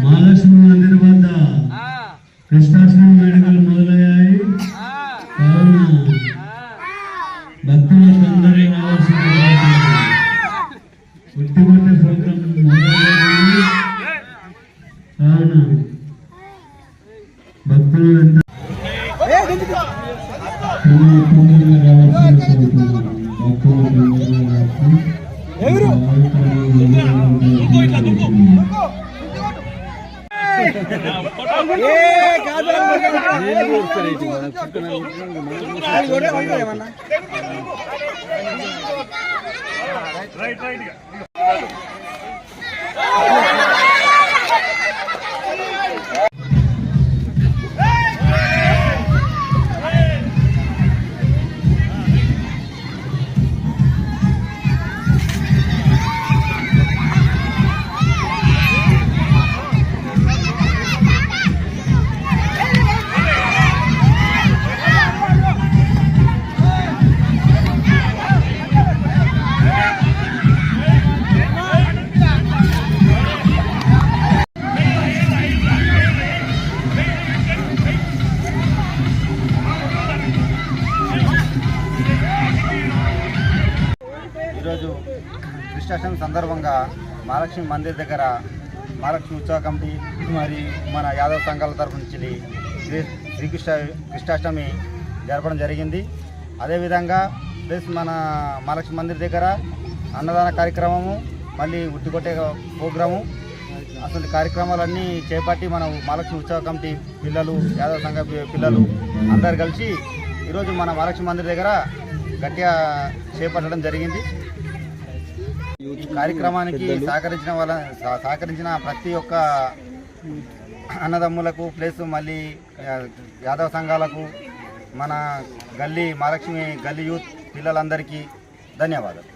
మహాలక్ష్మి మందిర్ వద్ద కృష్ణాష్టమి వేడుకలు మొదలయ్యాయి. కావున భక్తులకు అందరూ రావాల్సిన ఉట్టిగొట్టే ప్రోగ్రాం మొదలయ్యింది. కావున భక్తులు ఈరోజు కృష్ణాష్టమి సందర్భంగా మహాలక్ష్మి మందిర్ దగ్గర మహాలక్ష్మి ఉత్సవ కమిటీ మరియు మన యాదవ సంఘాల తరఫు నుంచి కృష్ణాష్టమి జరపడం జరిగింది. అదేవిధంగా ప్లస్ మన మహాలక్ష్మి మందిర్ దగ్గర అన్నదాన కార్యక్రమము, మళ్ళీ ఉట్టికొట్టే ప్రోగ్రాము, అసలు కార్యక్రమాలన్నీ చేపట్టి మన మహాలక్ష్మి ఉత్సవ కమిటీ పిల్లలు, యాదవ సంఘ పిల్లలు అందరు కలిసి ఈరోజు మన మహాలక్ష్మి మందిర్ దగ్గర గట్టిగా చేపట్టడం జరిగింది. ఈ కార్యక్రమానికి సహకరించిన ప్రతి ఒక్క అన్నదమ్ములకు ప్లస్ మళ్ళీ యాదవ సంఘాలకు, మన గల్లీ మహాలక్ష్మి గల్లీ యూత్ పిల్లలందరికీ ధన్యవాదాలు.